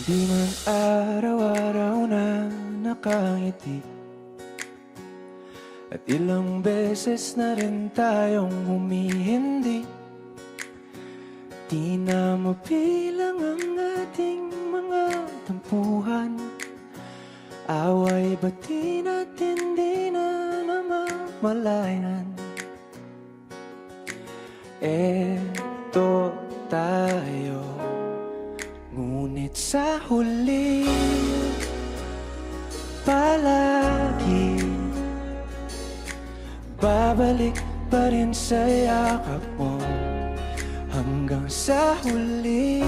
Di man araw-araw na nakangiti, at ilang beses na rin tayong humihindi. Di na mabilang ang ating mga tampuhan. Away bati natin di na namamalayan. Eto tayo, ngunit sa huli palagi babalik pa rin sa yakap mo. Hanggang sa huli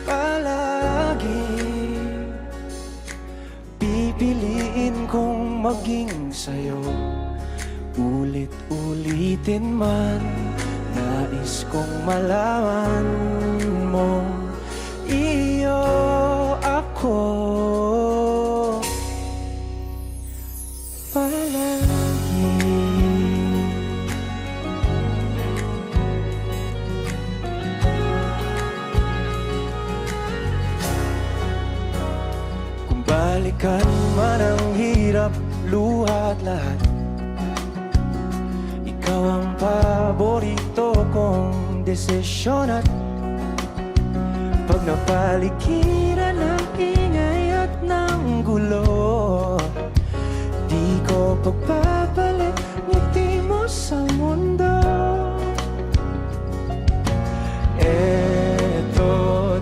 palagi pipiliin kong maging sa'yo. Ulit-ulitin man, nais kong malaman mo, iyo ako palagi. Kung balikan man ang hirap, luha at lahat, ikaw ang paborito kong desisyon. At pag napaligiran ng ingay at ng gulo, di ko pagbabalik ngiti mo sa mundo. Eto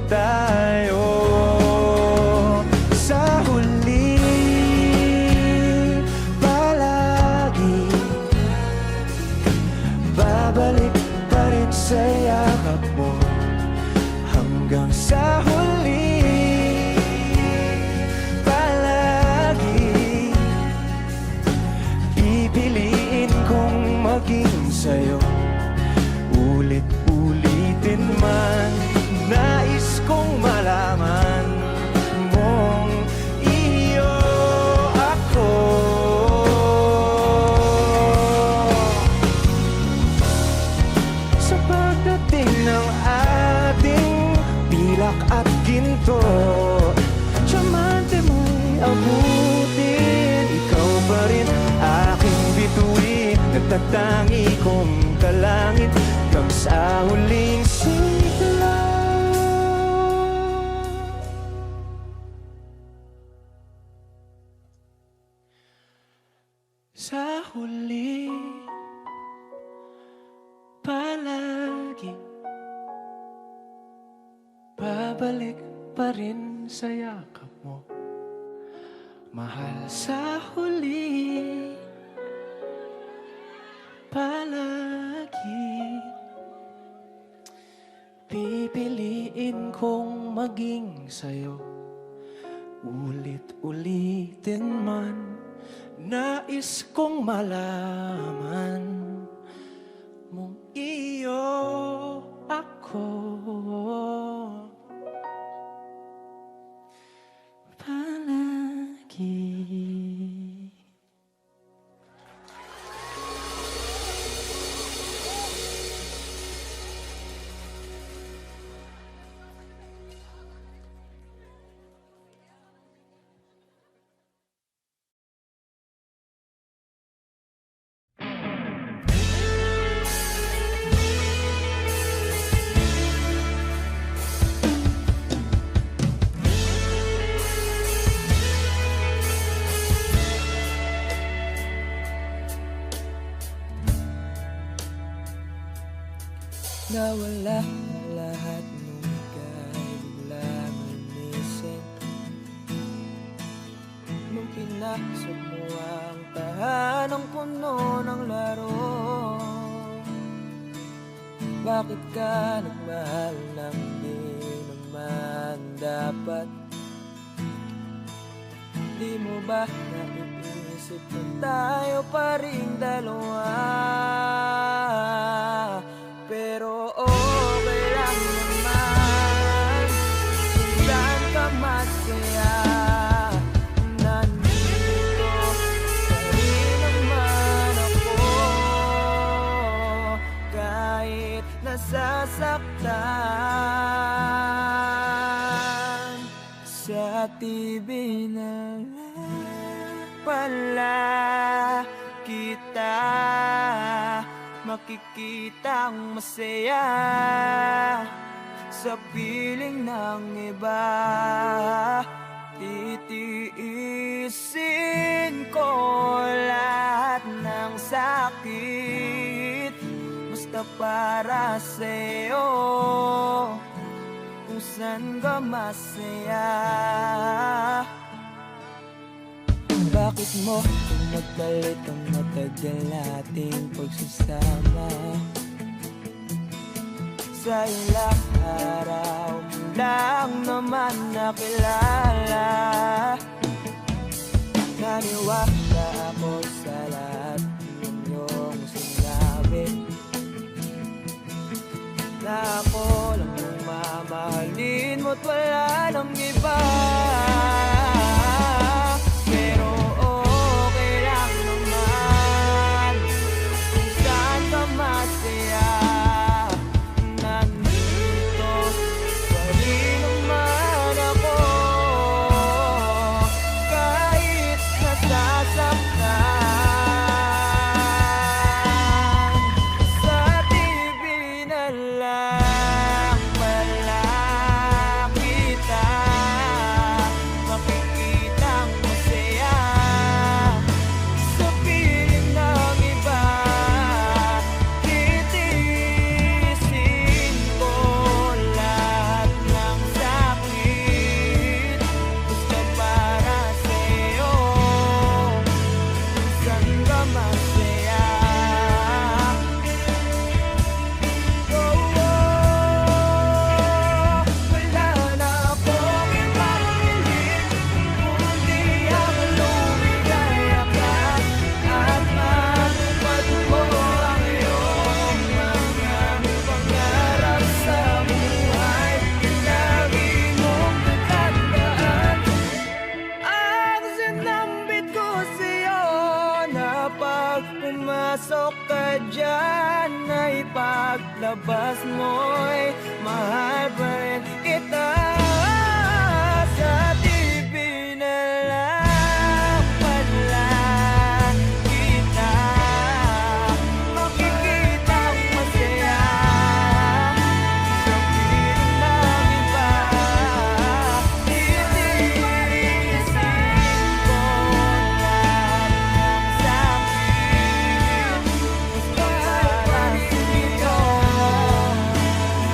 tayo sa huli palagi, babalik pa rin sa yakap mo. Hanggang sa huli palagi pipiliin kong maging sa'yo. Ulit-ulitin man, nais kong malaman mong iyo ako. Sa pagdating ng ating pilak at ginto, tiyamante mo'y abutin. Ikaw pa rin aking bituin, nagtatangi kong kalangit hanggang sa huling sigla. Sa huli palagi babalik pa rin sa yakap mo, mahal. Sa huli palagi pipiliin kong maging sa'yo. Ulit-ulitin man, nais kong malaman mong iyo ako palagi. Nawala ang lahat nung ika'y biglang lumising, nung pinasok mo ang tahanang puno ng laro. Bakit ka nagmahal nang di naman dapat? Di mo ba naiisip na tayo pa rin dalawa? Pero okay lang naman kung saan ka masaya. Nandito pa rin naman ako, kahit nasasaktan. TV na lang pala kita, makikitang masaya sa piling ng iba. Titiisin ko lahat ng sakit, basta para sa'yo, kung saan ka masaya. Bakit mo pinagpalit ang matagal nating pagsasama? Sa ilang araw mo lang naman nakilala. Naniwala ako sa lahat ng iyong sinabi, na ako lang ang mamahalin mo't wala nang iba. Pero okay lang naman kung saan ka masaya. Nandito pa rin naman ako, kahit nasasaktan. Sa TV na lang pala kita, makikitang masaya sa piling ng iba. Titiisin ko lahat ng sakit, basta para sa'yo, kung saan ka masaya. Wala na akong ibang hiling, kundi ang lumigaya ka at matupad mo ang iyong mga pangarap sa buhay. Lagi mong tatandaan ang sinambit ko sa'yo, na pag pumasok ka dyan ay paglabas mo'y mahal pa rin kita. Sa TV na lang pala kita, makikitang masaya sa piling ng iba. Titiisin ko lahat ng sakit, basta para sa'yo,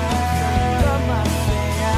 kung saan ka masaya.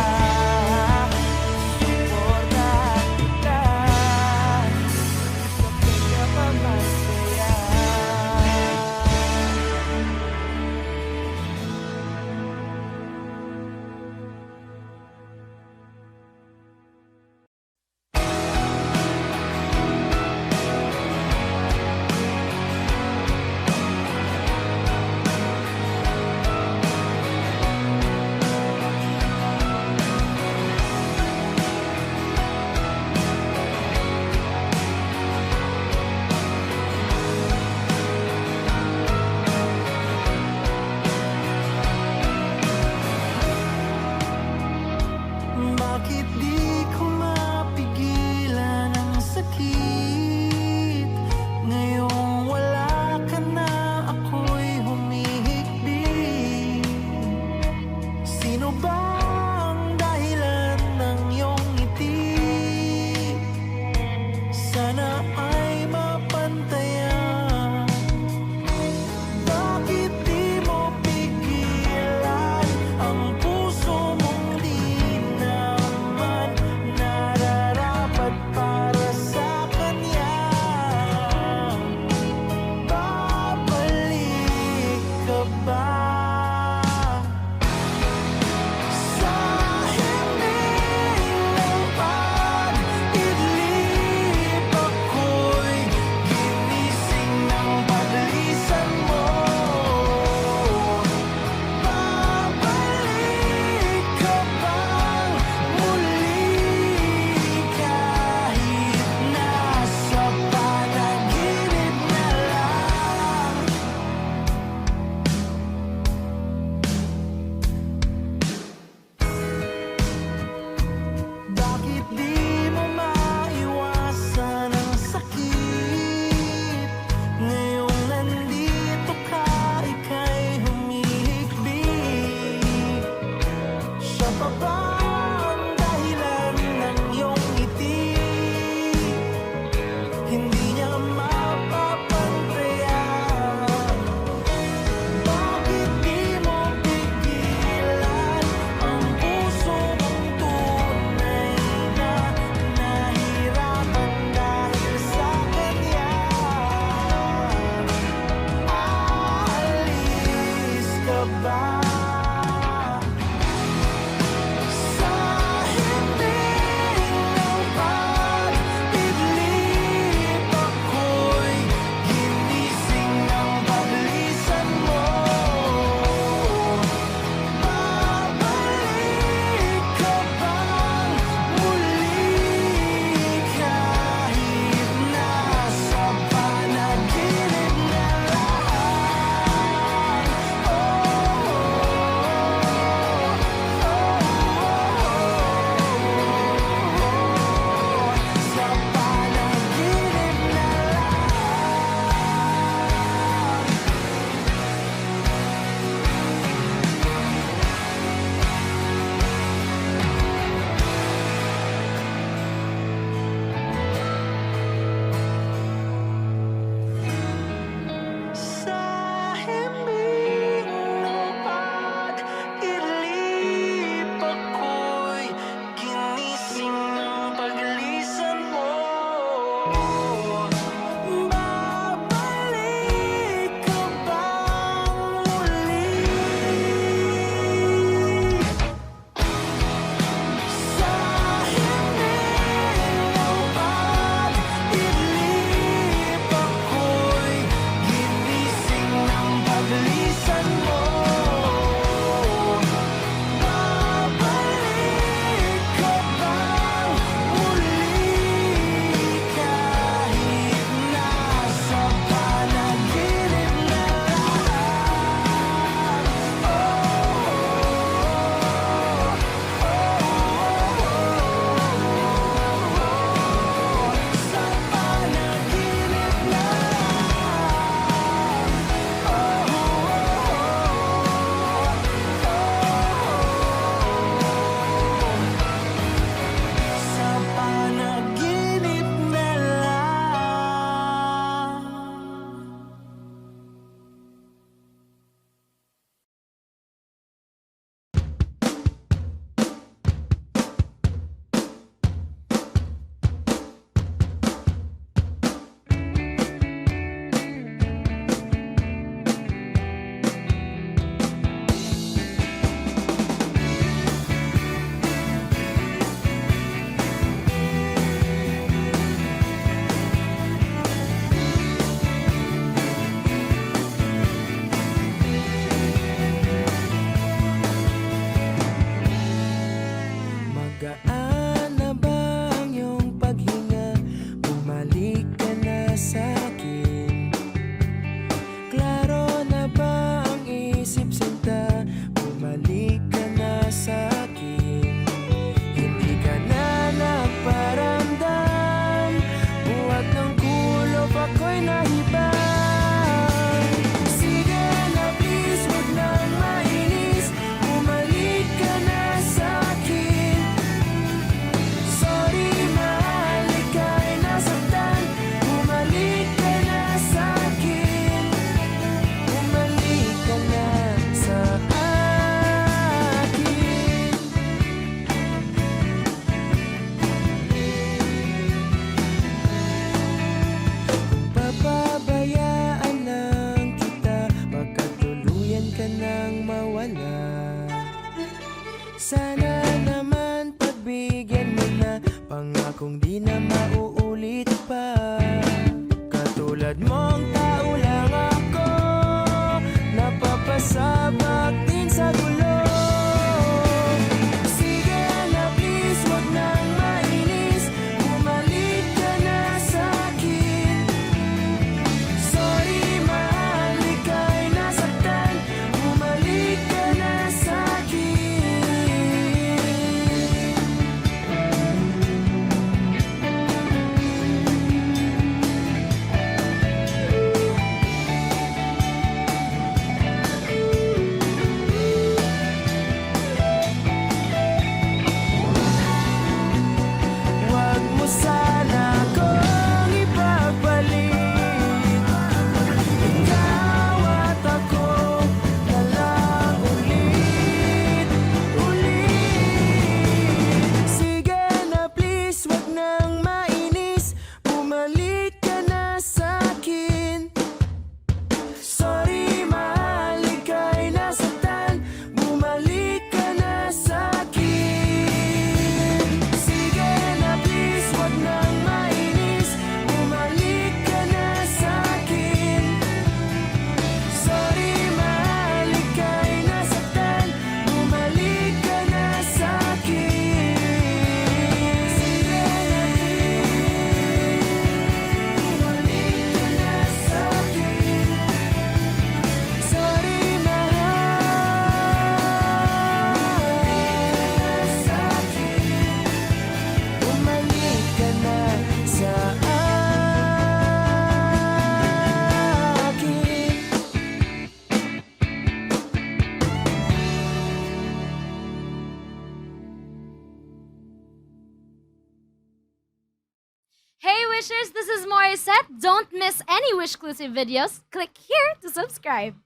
Wishers, this is Morissette. Don't miss any Wish-exclusive videos. Click here to subscribe.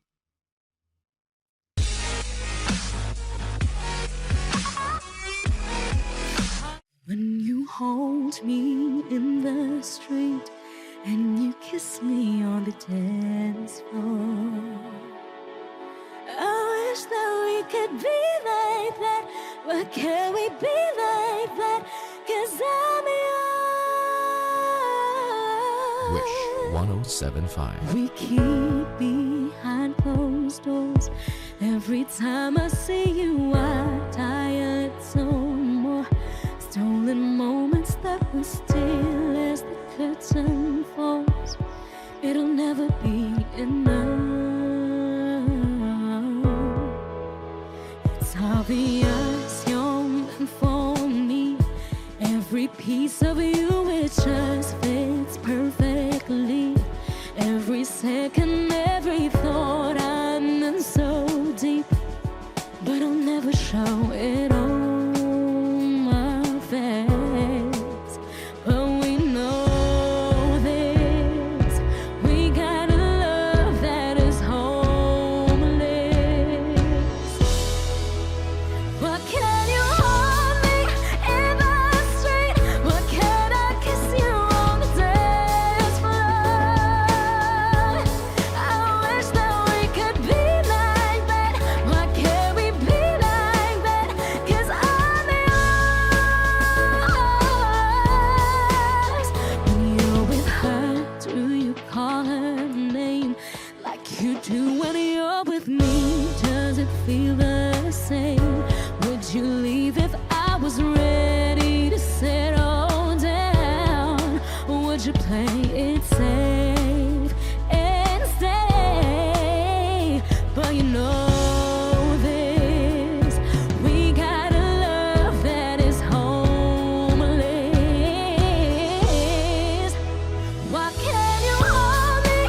When you hold me in the street and you kiss me on the dance floor, I wish that we could be like that. But can we be like that? 'Cause I'm yours. Wish 1075. We keep behind closed doors. Every time I see you, I tired some more. Stolen moments that we steal as the curtain falls. It'll never be enough. It's obvious you're meant for me. Every piece of you, it just fits perfectly. Every second, every thought, I'm in so deep. But I'll never show it on my face. But we know this. We got a love that is homeless. What can you hold me in the street? What can I kiss you on the dance floor? I wish that we could be like that. Why can't we be like that? 'Cause I'm yours. When you're with her, do you call her name like you do when you're with me? Does it feel the same? Would you leave if I was ready to settle down? Would you play it safe and stay? But you know this, we got a love that is homeless. Why can't you hold me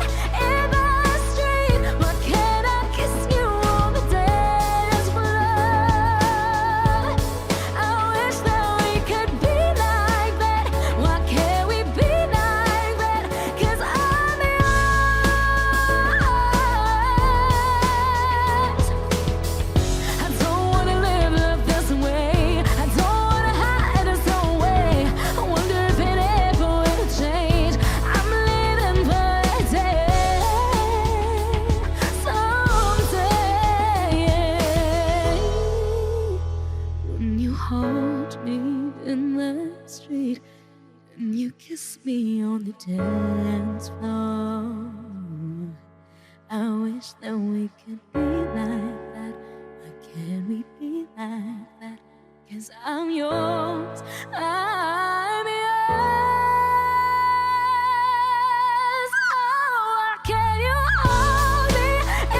in the street? Why can't I kiss you on the dance floor? I wish that we could be like that. Why can't we be like that? 'Cause I'm yours. I don't wanna live this way. I don't wanna hide this away. I wonder if it ever will change. I'm living for a day, someday. When you hold me in the street and you kiss me on the dance floor, I wish that we could be like that. Why can't we be like that? 'Cause I'm yours, I'm yours. Oh, why can't you hold me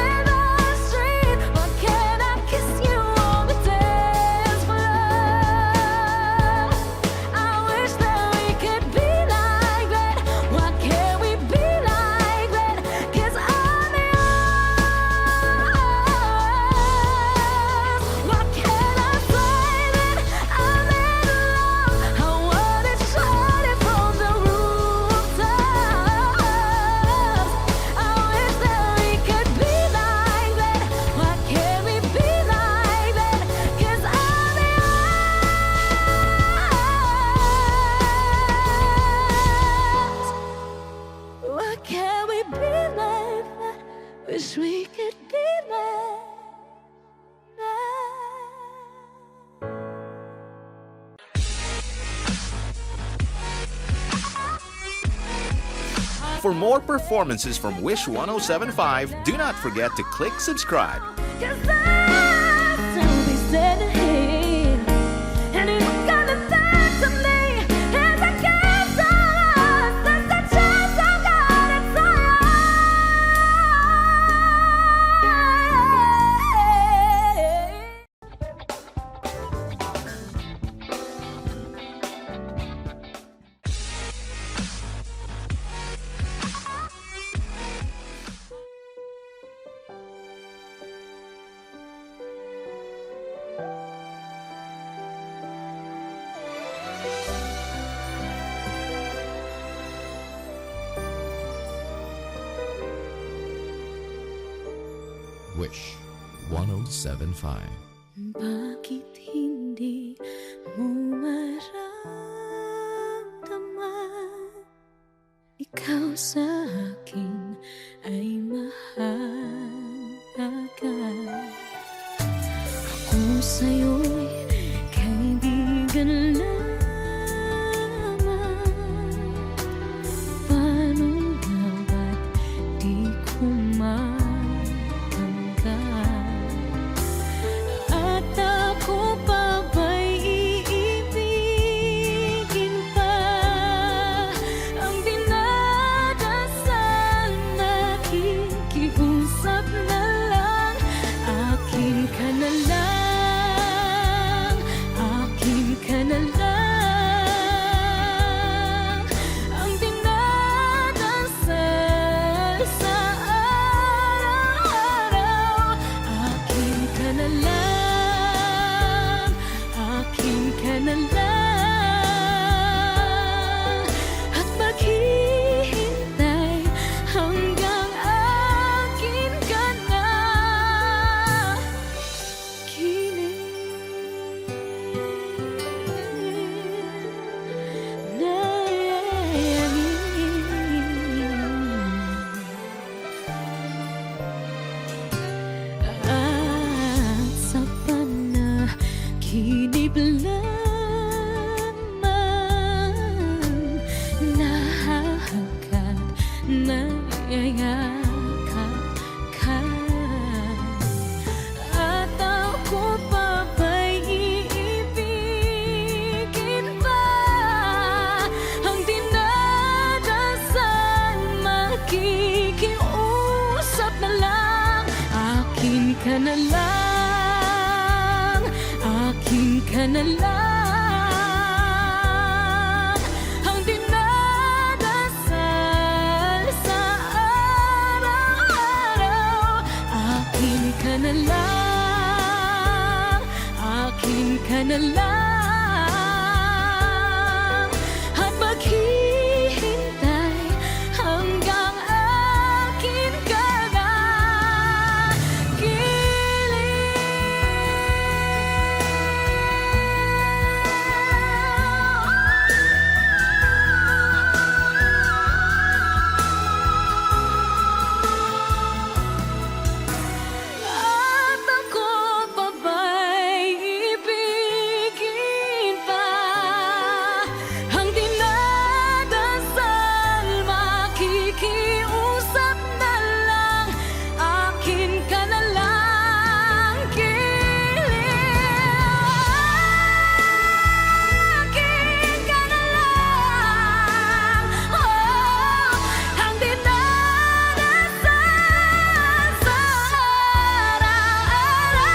in the street? Why can't I kiss you on the dance floor? I wish that we could be like that. Why can't we be like that? 'Cause I'm yours. Why can't I say that I'm in love? I wanna shout it from the rooftops. I wish that we could be like that. Why can't we be like that? 'Cause I'm yours. Why can't we be like that? Wish we could be like that. For more performances from Wish 1075, do not forget to click subscribe. 'Cause I still be standing here, and you're coming back to me. As I get so lost, that's the chance I got. It's all Wish 1075. Bakit hindi mo maramdaman? Ikaw sa akin ay mahalaga. Ako sa'yo'y kaibigan lamang. Paano nga ba't di ko matanggap? At ako pa ba'y iibigin pa? Ang dinadasal, nakikiusap na lang. Akin ka na lang, akin ka na lang. Ang dinadasal sa araw-araw. Akin ka na lang, akin ka na lang. At maghihintay hanggang akin ka na. At sa panaginip lamang, nahahangkat, nayayakap ka. At ako pa ba'y iibigin pa? Ang dinadasal, makikiusap na lang. Akin ka na lang, akin ka na lang. Ang dinadasal sa araw-araw. Akin ka na lang, akin ka na lang. At maghihintay hanggang akin ka na. At ako pa ba'y ibigin pa? Ang dinadasal, makikiusap na lang. Akin ka na lang, akin ka na lang. Ang dinadasal sa araw-araw.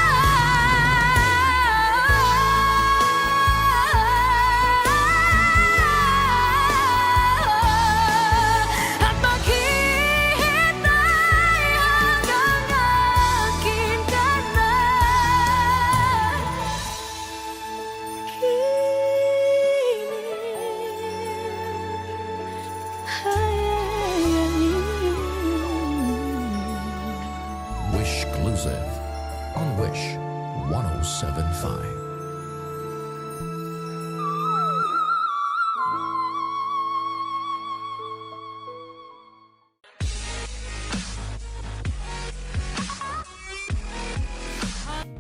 At maghihintay hanggang akin ka na. Wish Exclusive on Wish 1075.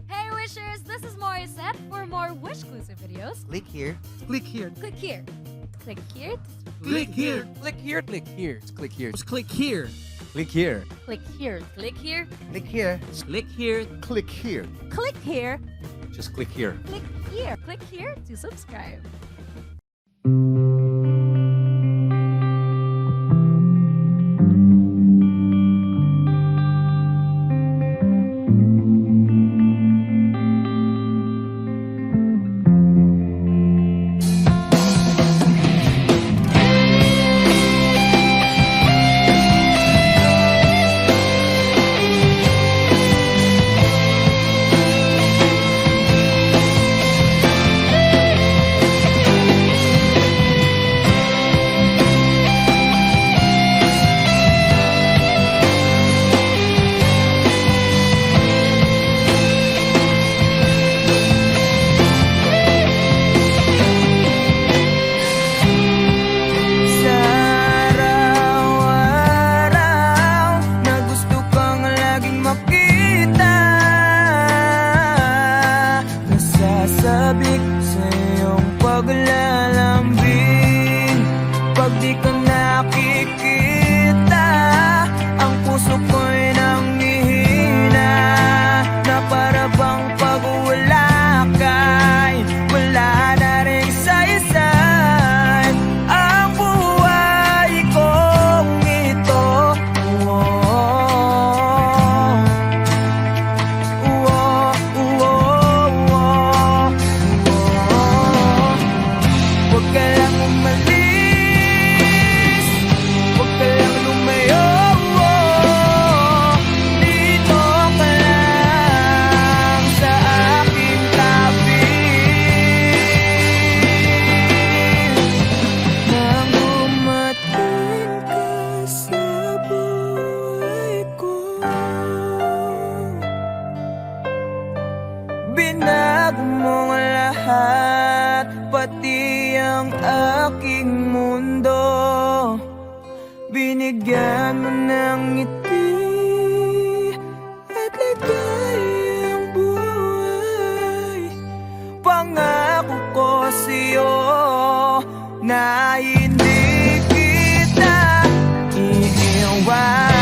Hey Wishers, this is Morissette. For more Wish-clusive videos, Click here. Click here. click here. Click here. Click here. Click here. Click here. Click here. Just click here. Click here. Click here. Click here. Click here. Click here. Click here. Click here. Just click here. Click here. Click here to subscribe. lahat, pati ang aking mundo. Binigyan mo ng ngiti at ligayang buhay. Pangako ko sa'yo na hindi kita iiwan.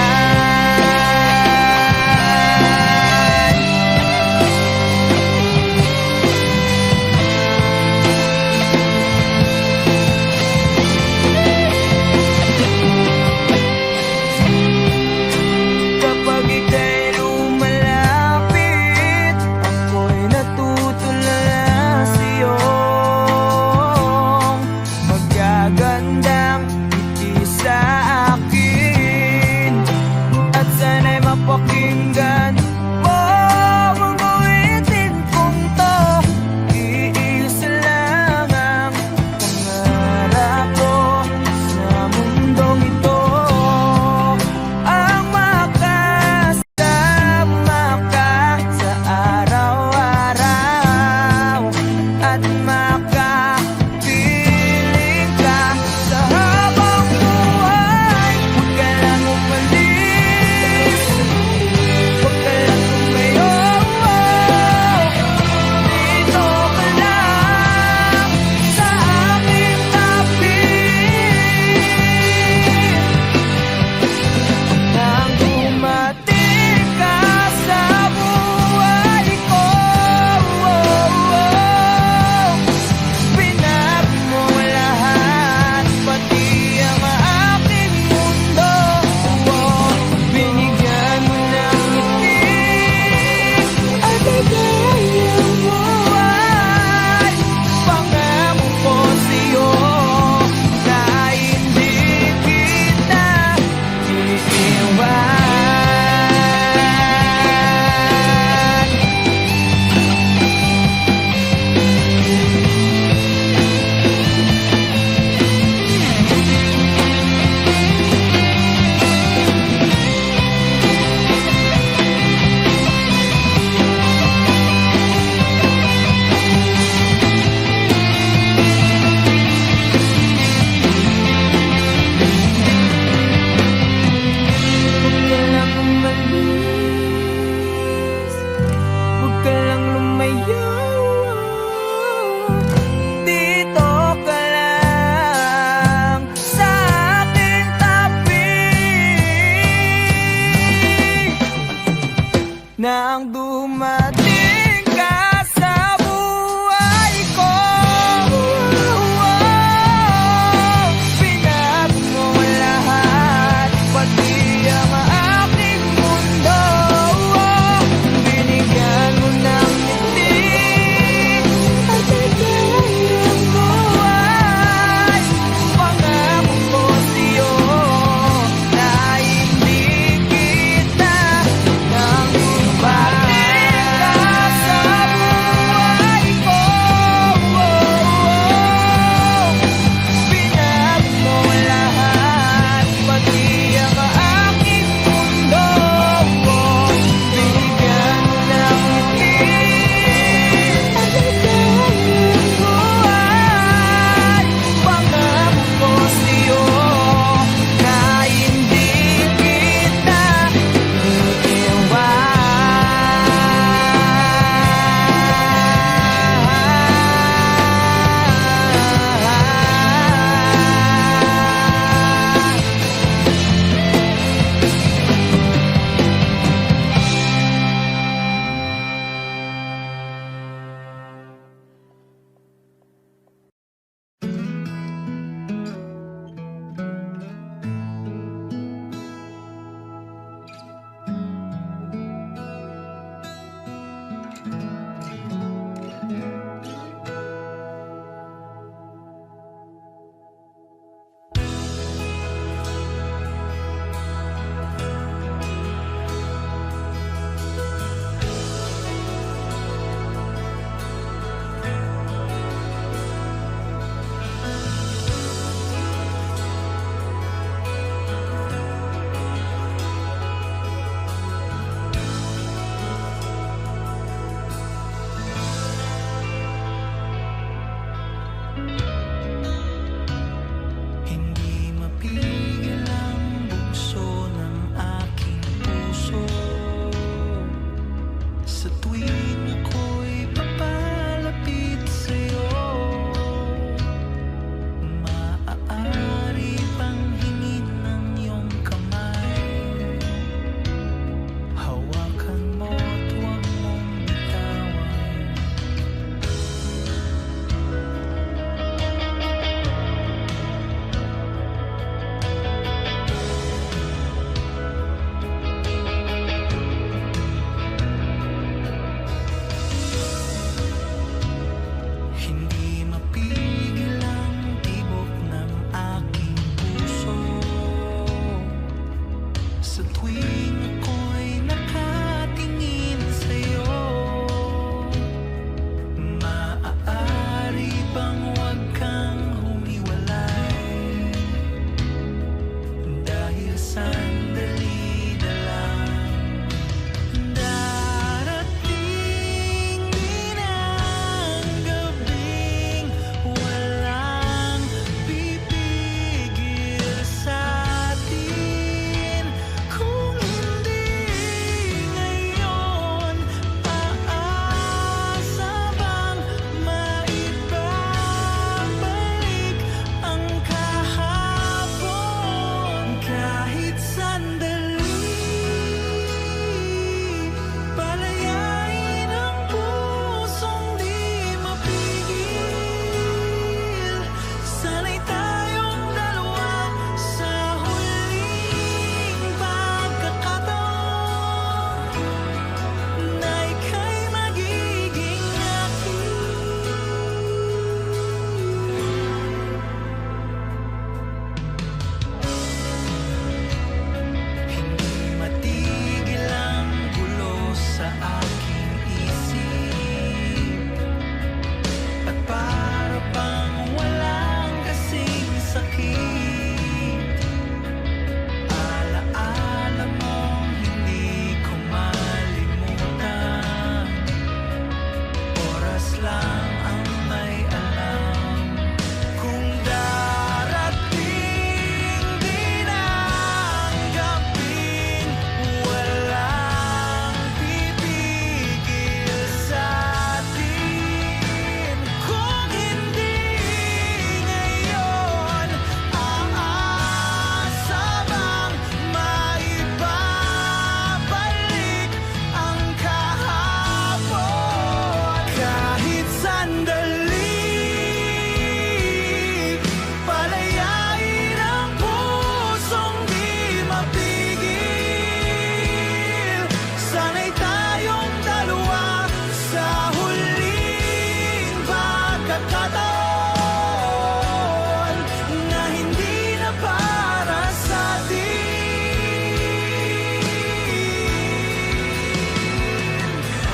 tuwing ako'y nakatingin sa'yo, maaari bang huwag kang humiwalay? Dahil sandali na lang, darating din ang gabing walang pipigil sa'tin. Kung hindi ngayon, aasa bang maibabalik ang kahapon? Kahit sandali, palayain ang pusong di mapigil. Sana'y tayong dalawa sa huling pagkakataon na ika'y magiging akin. Hindi matigil ang gulo sa aking isip, at para bang walang kasing sakit. Alaala mong hindi ko malimutan, oras lang ang may alam. Kung darating din ang gabing walang pipigil sa'tin. Kung hindi ngayon, aasa bang maibabalik ang kahapon? Kahit sandali, palayain ang pusong di mapigil. Sana'y tayong dalawa sa huling pagkakataon na hindi na para sa'tin.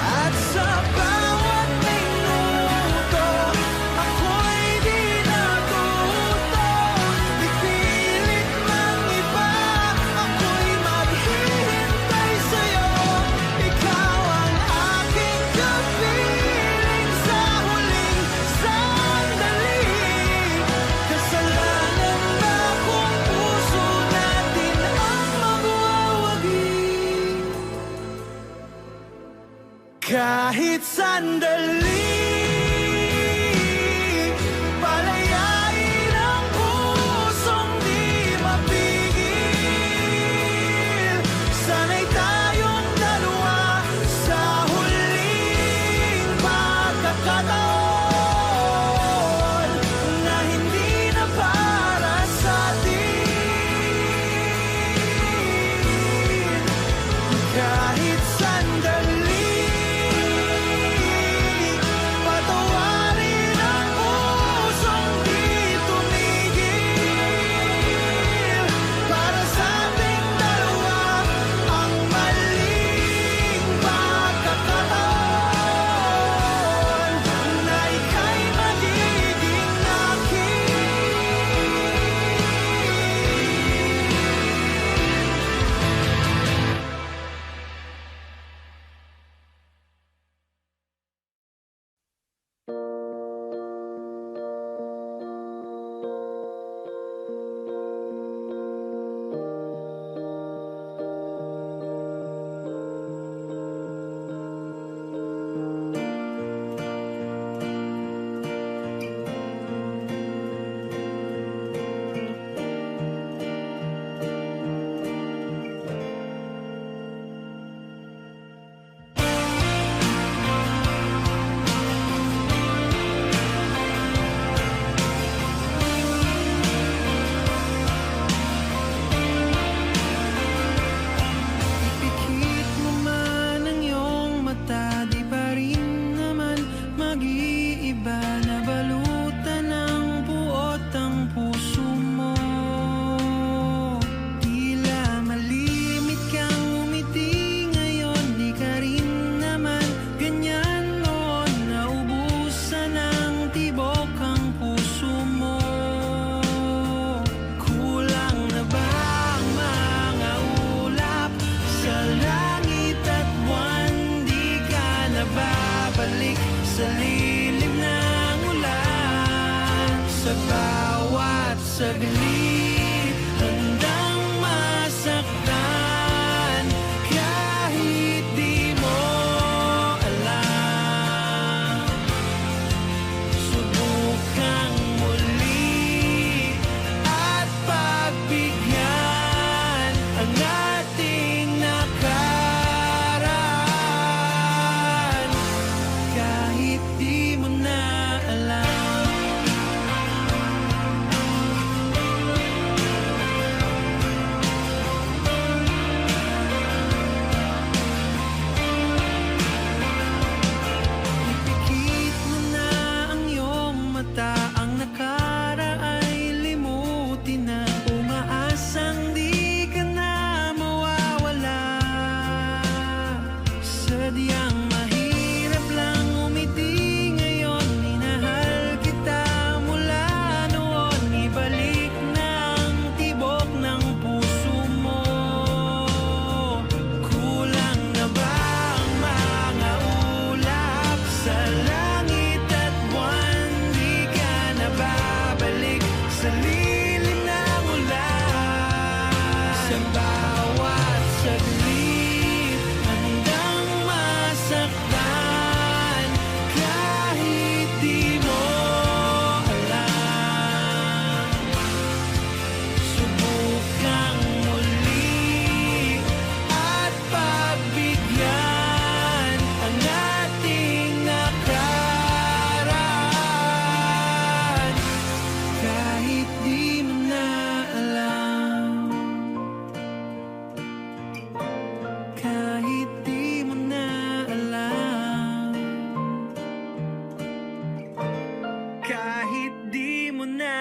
At sa bawat minuto, ako'y di natuto. Ipilit ng iba, ako'y maghihintay sa'yo. Ikaw ang aking kapiling sa huling sandali. Kasalanan ba kung puso natin ang magwawagi? Kahit sandali, palayain ang pusong di mapigil. Sana'y tayong dalawa sa huling pagkakataon na hindi na para sa'tin. Kahit sandali, sa lilim ng ulan. Sa bawat saglit handang masaktan, kahit di mo alam. Subukang muli at pagbigyan ang ating nakaraan, kahit di mo na alam. Ipikit mo na ang iyong mata, ang nakaraan limutin na. Umaasang di ka na mawawala. Sadyang mahirap lang umiti ngayon. Minahal kita mula noon. Ibalik na ang tibok ng puso mo. Kulang na ba ang mga ulap sa langit at buwan? Di ka na babalik sa lilim ng ulan. Sa bawat saglit handang masaktan, kahit di mo alam. Subukang muli at pagbigyan ang ating nakaraan, kahit di mo na alam. Kahit di mo na alam. Kahit di mo na.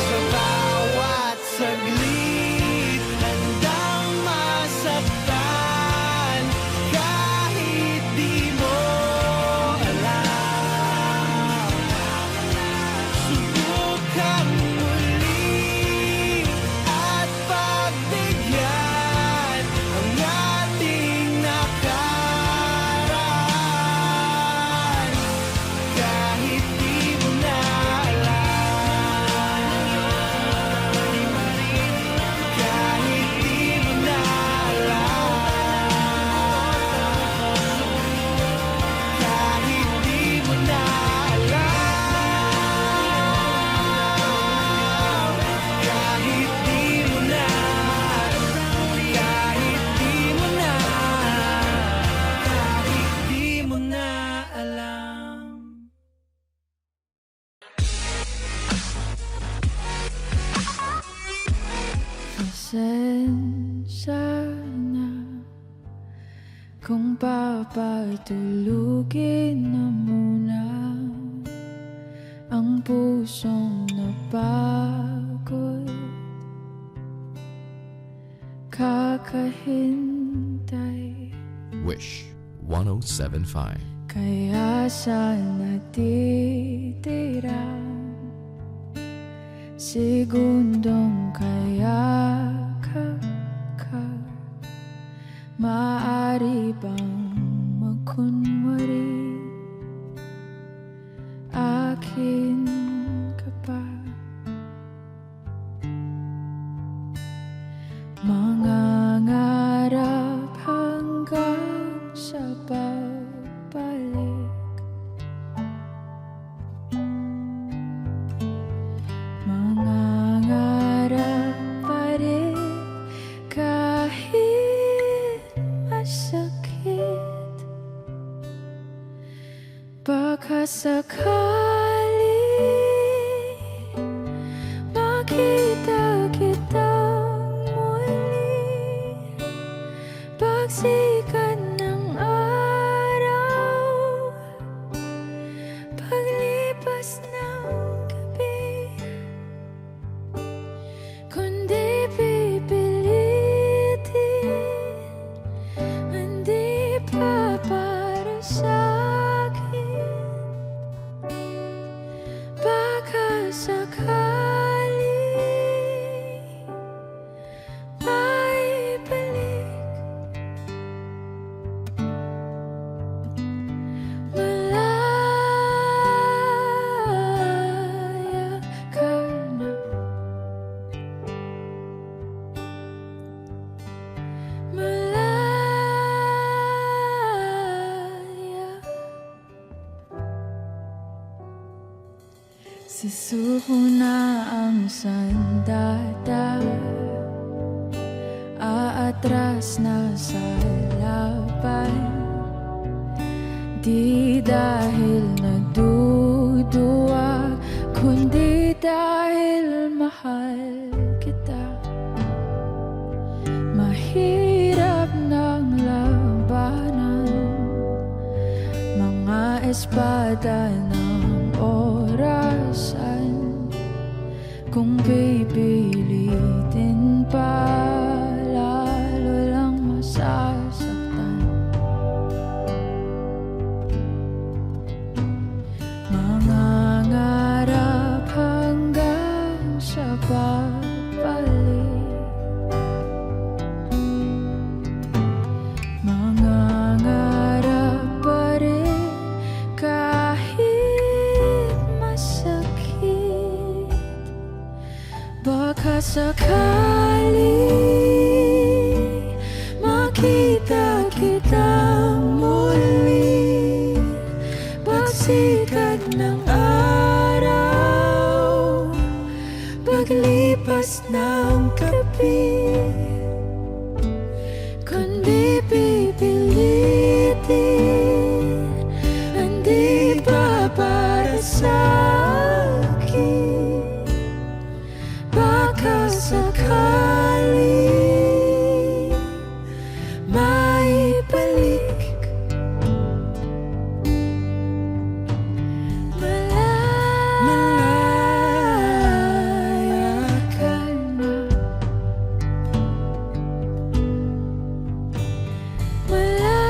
Sa bawat saglit handang masaktan, kahit di mo alam. Subukang muli at pagbigyan ang ating nakaraan, kahit di mo na alam. Kahit di mo na alam. Kahit di mo na alam. Kahit di mo na. Kahit di mo na. Kahit di mo na alam. Pasensya na kung papatulugin na muna ang pusong napagod. Kakahintay, Wish 1075. kaya sa natitira segundong kayakap ka, maaari bang magkunwari akin ka pa? Mangangarap hanggang sa pagbalik, mangangarap pa rin kahit masakit. Baka sakali makita kitang muli, pagsikat ng araw, paglipas ng gabi. Susuko na ang sandata, aatras na sa laban. Di dahil naduduwag, kundi dahil mahal kita. Mahirap ng labanan, mga espada ng orasan. Kung pipilitin pa, lalo lang masasaktan. Mangangarap hanggang sa pagbalik, mangangarap pa rin kahit masakit. Baka sakali makita kita muli, pagsikat ng araw, paglipas ng gabi. Kundi pipilitin, hindi pa para sa akin. Baka sakali maibalik. Malaya ka na, malaya.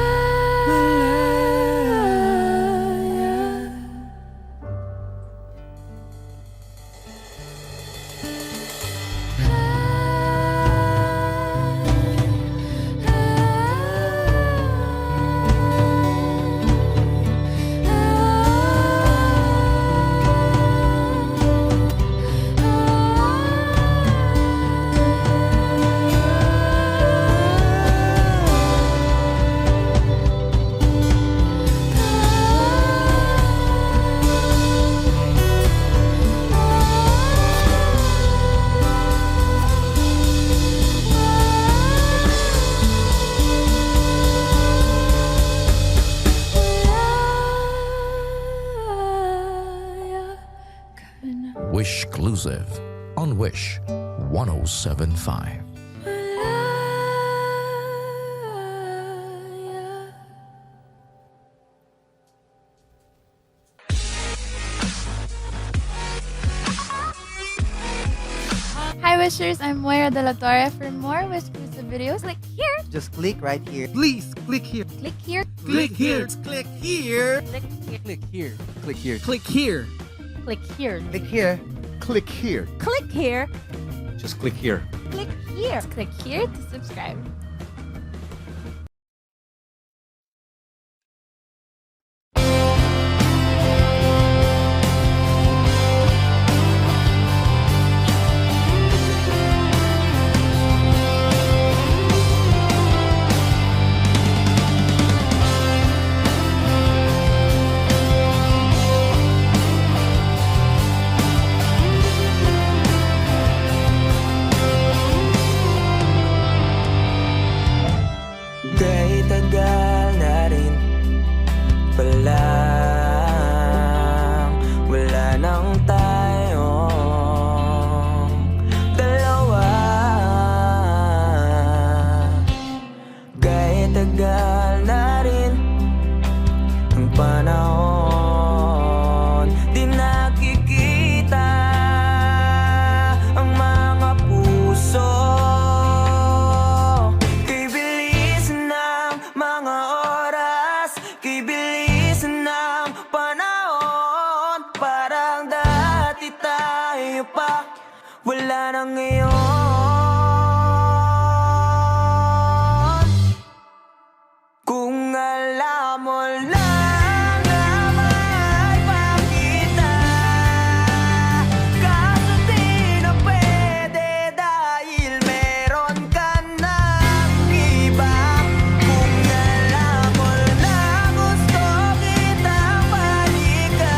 Wish Exclusive on Wish 1075. Hi Wishers, I'm Moira De La Torre. For more Wish exclusive videos, Click here, Just click right here. Please click here. click here, Click here. Click here. click here, Click here. Click here. Click here. click here, Click here. Click here. click here, Just click here. click here, click here to subscribe. Kahit tagal na rin palang wala nang tayong dalawa. Kahit tagal na rin ang panahon, di nakikita ang mga puso. Kay bilis ng mga oras, kay bilis ng panahon, parang dati tayo pa, wala na ngayon. Kung alam mo lang na mahal pa kita, kaso di na pwede dahil meron ka ng iba. Kung alam mo na gusto kitang balikan,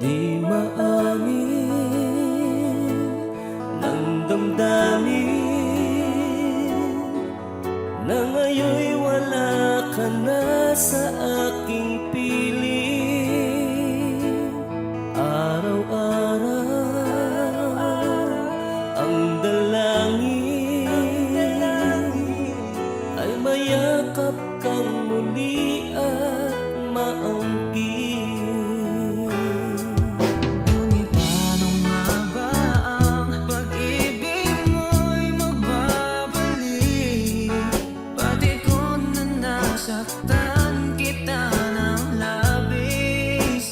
Di maamin ng damdamin na ngayon'y wala ka na sa aking piling. Araw-araw ang dalangin ay mayakap kang muli at maangkin. Ngunit paano nga ba ang pag-ibig mo'y magbabalik? Pati ko na nasaktan kita ng labis.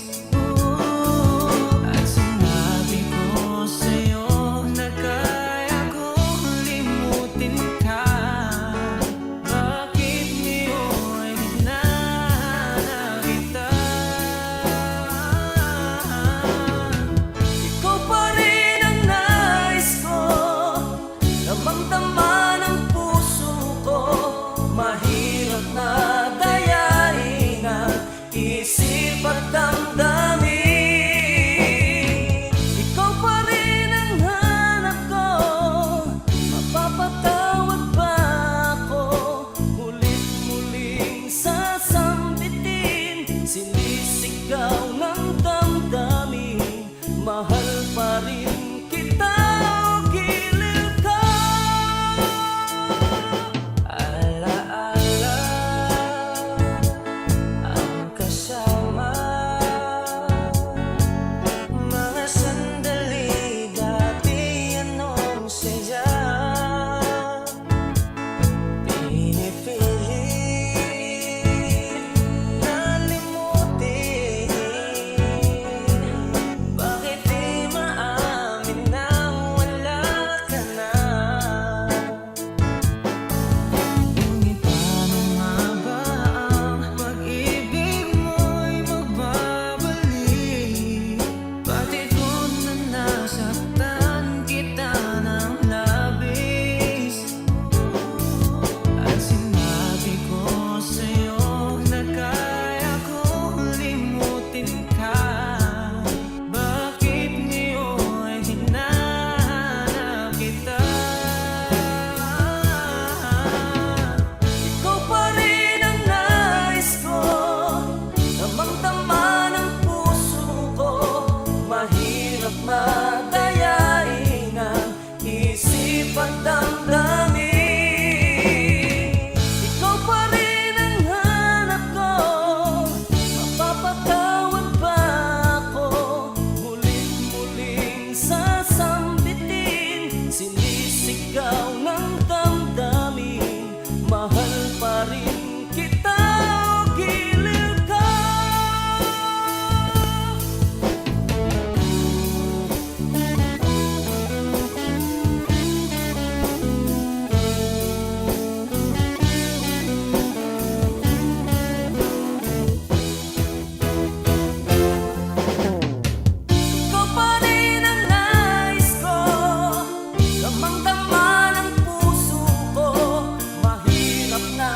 At sinabi ko sa'yo na kaya kong limutin ka. Bakit ngayon hinahanap kita? Ikaw pa rin ang nais ko, damang-dama ng puso ko. Mahirap na dayain ang isip at damdamin. Ikaw pa rin ang hanap ko, mapapatawad ba ako? Mulit-muling sasambitin, sinisigaw ng damdamin. Mahal pa rin kita o giliw ka. Alaala ang kasama, mga sandali dati anong saya. Pinipilit na limutin, bakit di maamin na wala ka na? Ngunit paano nga ba ang pag-ibig mo'y magbabalik? Pati ko na nasaktan kita ng labis. At sinabi ko sa'yo na kaya kong limutin ka. Bakit ngayon hinahanap kita? Ikaw pa rin ang nais ko, damang-dama ng puso ko. Mahirap madayain ang isip at damdamin. Ikaw pa rin ang hanap ko, mapapatawad ba ako? Mulit-muling sasambitin, sinisigaw ng damdamin. Mahal pa rin kita o giliw ka. Ikaw pa rin ang nais ko, damang-dama ng puso ko. Mahirap na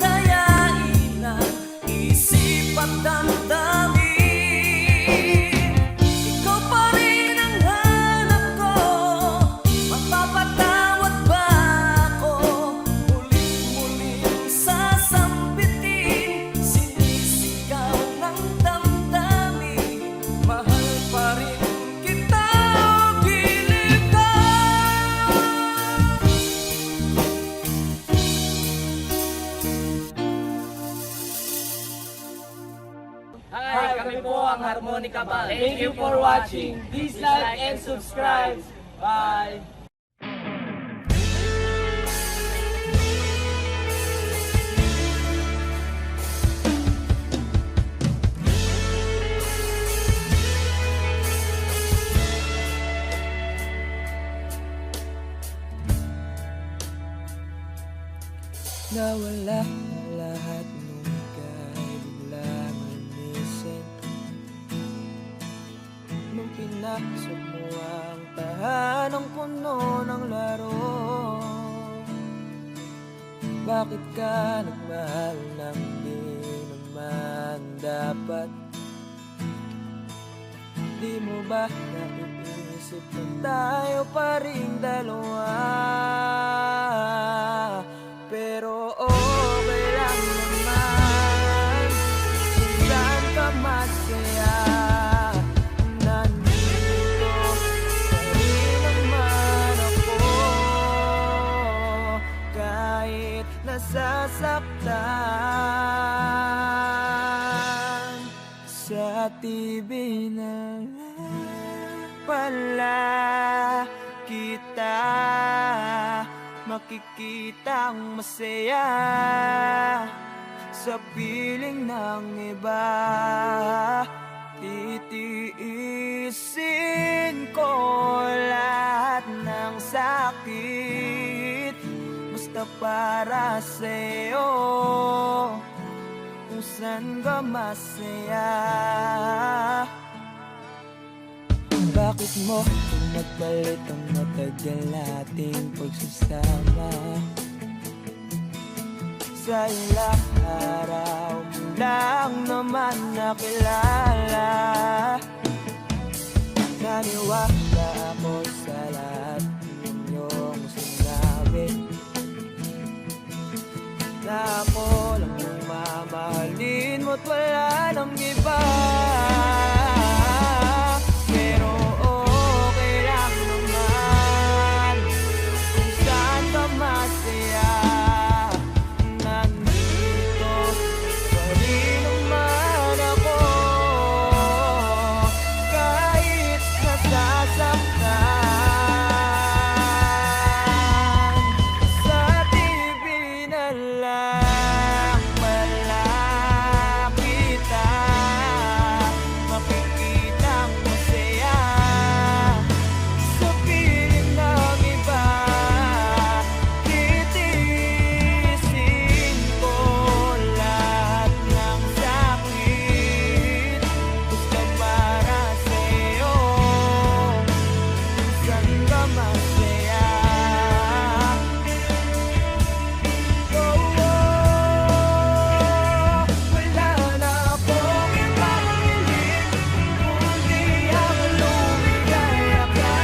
dayain ang isip at damdamin. Ikaw pa rin ang hanap ko, mapapatawad ba ako? Mulit-muling sasambitin, sinisigaw ng damdamin. Mahal pa rin kita o giliw ka. Hi, kami po ang Harmonica Band. Thank you for watching. Please like and subscribe. Bye! Nawala ang lahat nung ika'y biglang lumisin. Nung pinasok mo ang tahanang puno ng laro, bakit ka nagmahal ng di naman dapat? Di mo ba naiisip na tayo pa rin dalawa? Pero okay lang naman kung saan ka masaya. Nandito pa rin naman ako kahit nasasaktan. Sa TV na pala kita makikitang masaya sa piling ng iba. Titiisin ko lahat ng sakit basta para sa'yo, kung saan ka masaya. Bakit mo pinagpalit ang matagal nating pagsasama? Sa ilang araw mo lang naman nakilala. Naniwala ako sa lahat ng iyong sinabi, na ako lang ang mamahalin mo't wala nang iba. Pero okay lang naman kung saan ka masaya. Nandito pa rin naman ako kahit nasasaktan. Sa TV na lang pala kita makikitang masaya sa piling ng iba. Titiisin ko lahat ng sakit basta para sa'yo, kung saan ka masaya. Wala na akong ibang hiling kundi ang lumigaya ka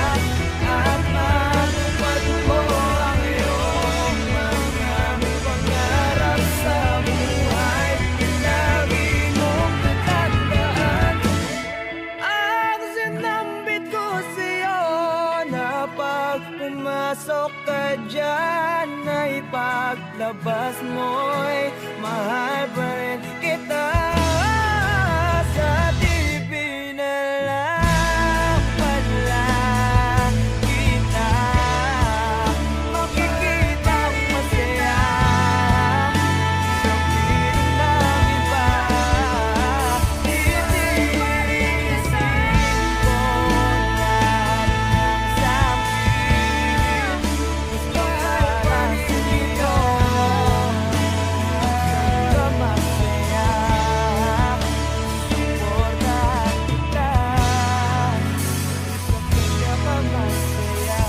at matupad mo ang iyong mga pangarap sa buhay. Lagi mong tatandaan ang sinambit ko sa'yo, na pag pumasok ka dyan ay paglabas mo'y mahal pa rin kita. Sa TV na lang pala kita makikitang masaya sa piling ng iba. Titiisin ko lahat ng sakit basta para sa'yo, kung saan ka masaya. Suportahan kita sa pinakamasaya.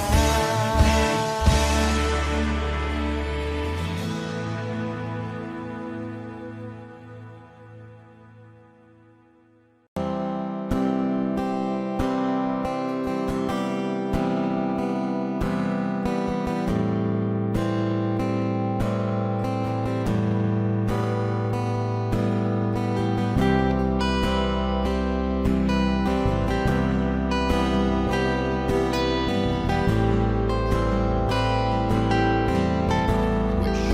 Wish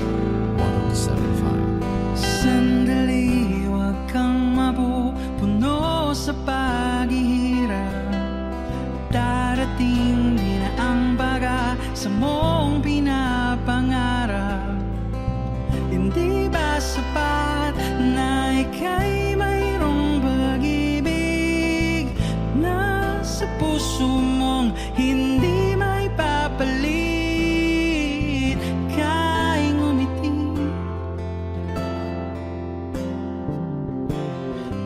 1075. Sandali, huwag kang mapupuno sa paghihirap. Darating din ang baga sa mong pinapangarap. Hindi ba sapat na ika'y mayroong pag-ibig na sa puso mong hindi may papalit? Ka'y ngumiti,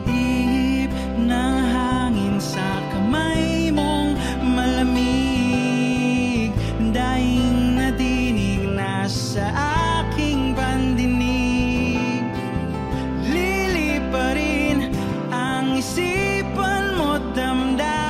ihip ng hangin sa kamay mong malamig, daing nadinig na sa aking pandinig. Lilipa rin ang isipan mo't damdamin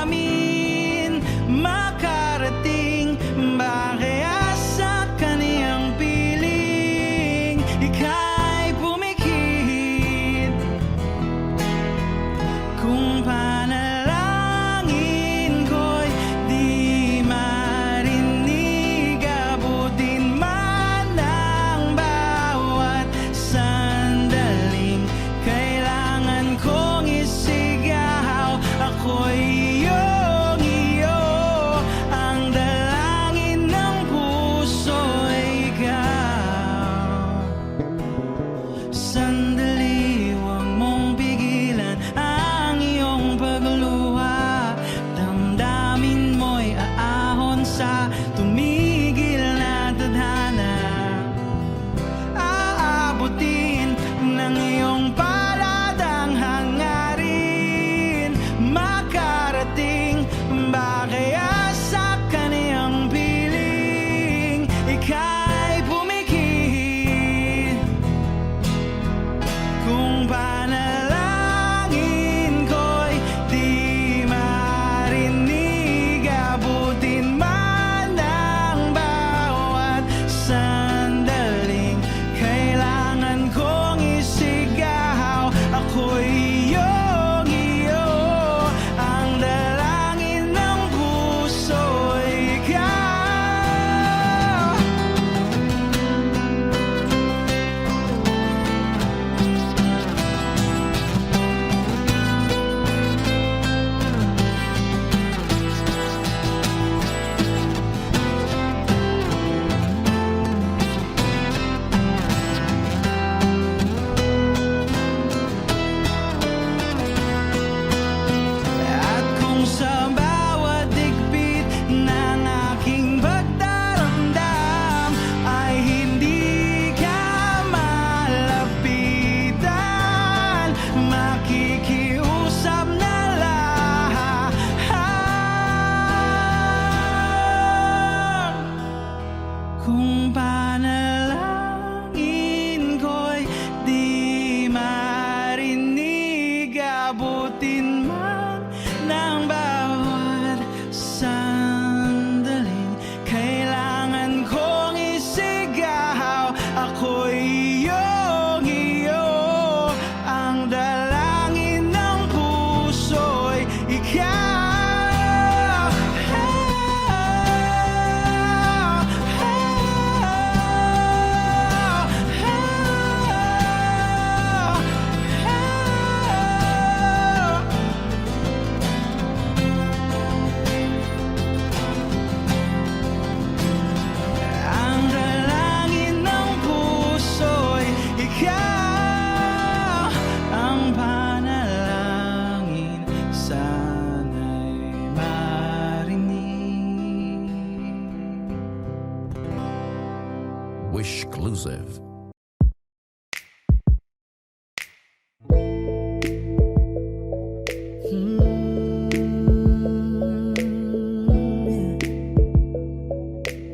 Wishclusive.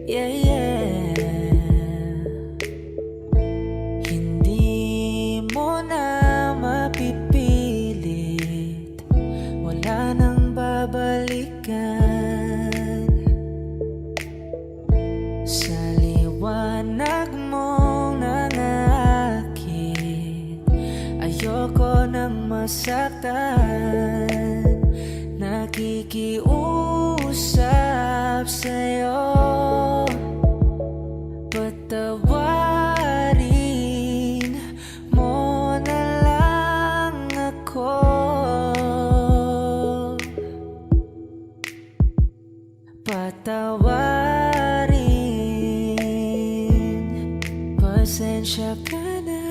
Yeah, yeah. Hindi mo na mapipilit, wala nang babalikan. Sa liwanag mong nangakit, ayoko nang masaktan. Nakikiusap sa'yo, patawarin mo na lang ako. Patawarin, pasensya ka na,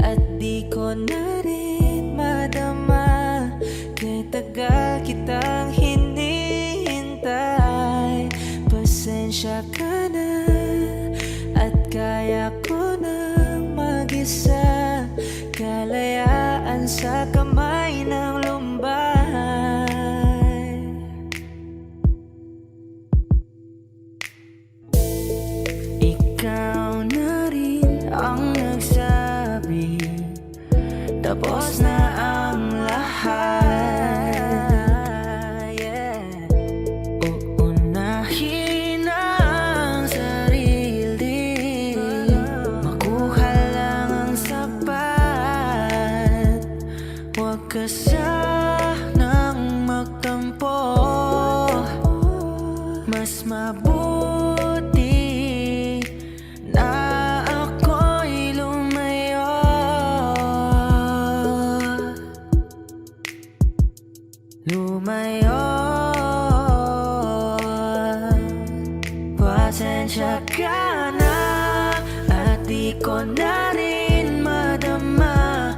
at di ko na rin madama. Kay tagal kitang hinihintay. Pasensya ka na, at kaya ko nang mag-isa. Kalayaan sa kamay ng lumbay. Ikaw na rin ang nagsabi, tapos na ang lahat. Yeah. Uunahin ang sarili, makuha lang ang sapat. Huwag ka sanang magtampo, mas mabuti na ako'y lumayo. Lumayo. Pasensya ka na, at di ko na rin madama.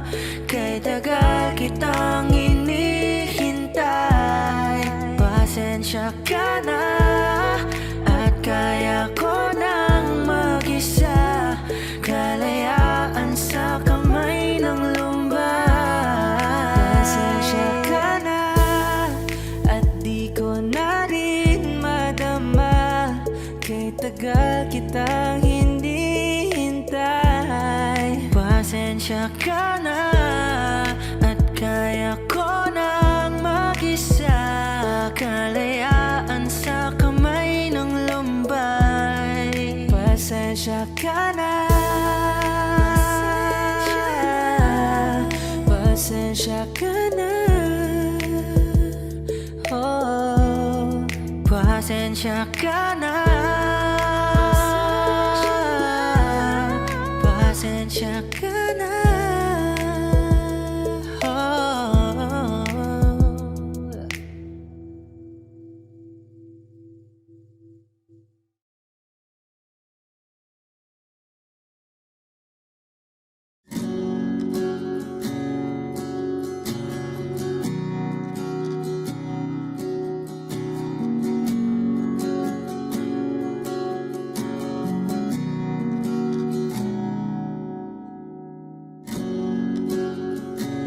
Kay tagal kitang hinihintay. Pasensya ka na, at kaya ko nang mag-isa. Kalayaan sa kamay ng lumbay. Pasensya ka na, at di ko na rin madama. Kay tagal kitang hinihintay. Pasensya ka na, at kaya ko nang mag-isa. Kalayaan sa kamay ng lumbay. Pasensya ka na, pasensya ka na. Oh, pasensya ka na, pasensya ka na. Oh.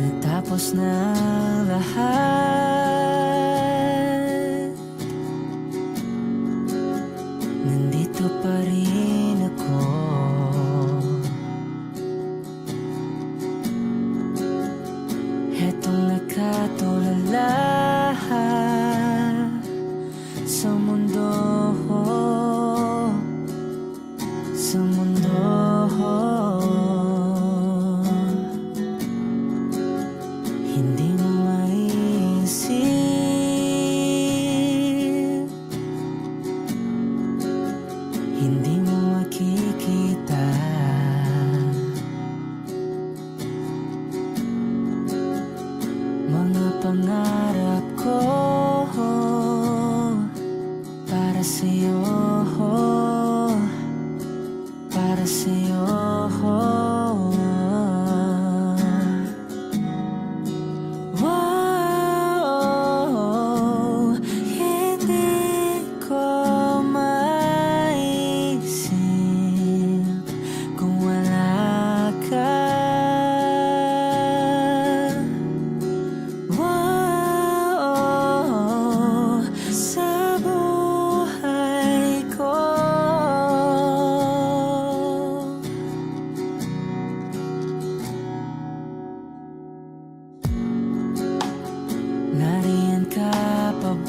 Natapos na lahat, nandito pa rin ako. Hetong nakatulala sa mundo, sa mundo. Hindi mo maiiwasan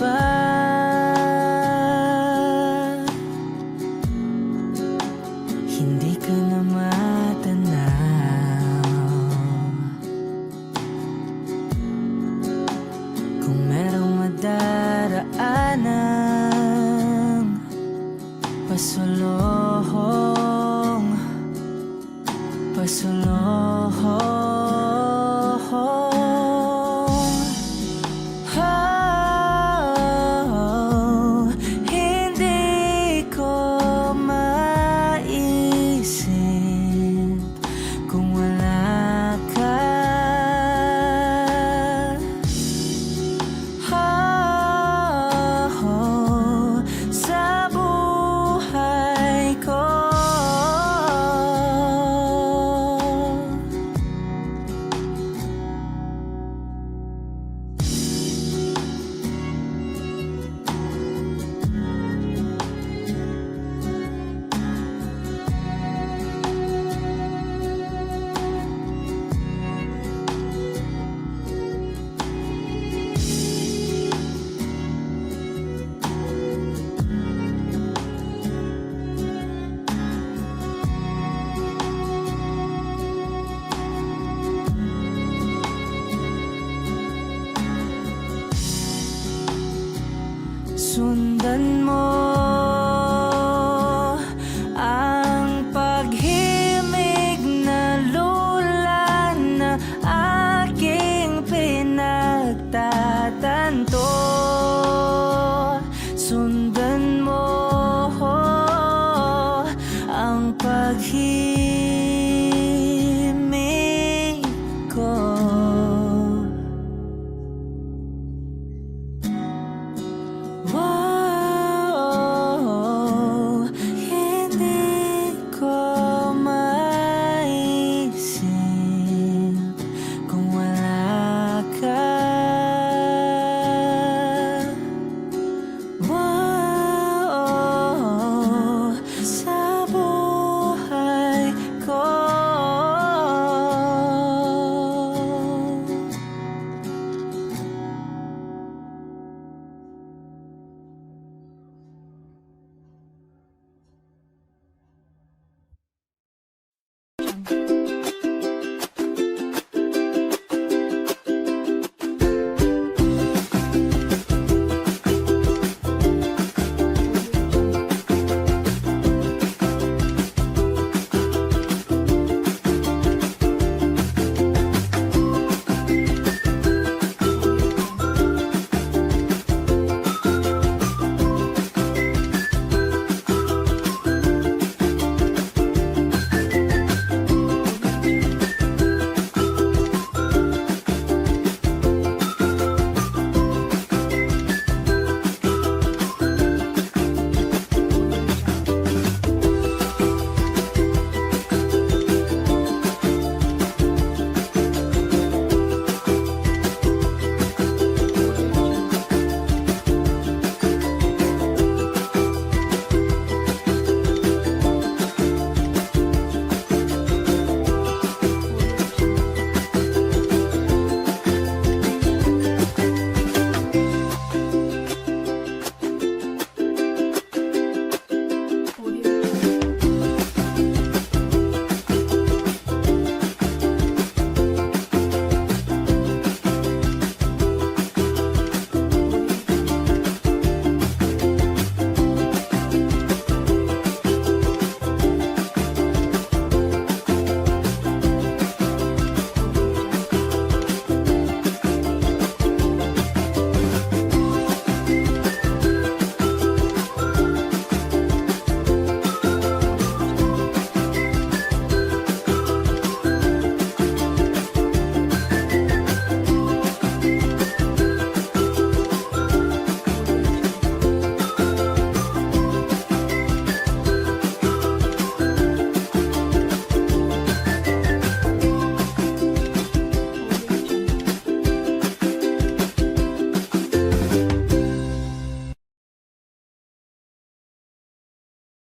ba? Hindi ka na matanaw. Kung merong madaraanan pasulong, pasulong. Oh, hindi ko maisip kung wala ka. Oh, sa buhay ko. Sundan mo ang paghimig na lula na aking pinagtatanto.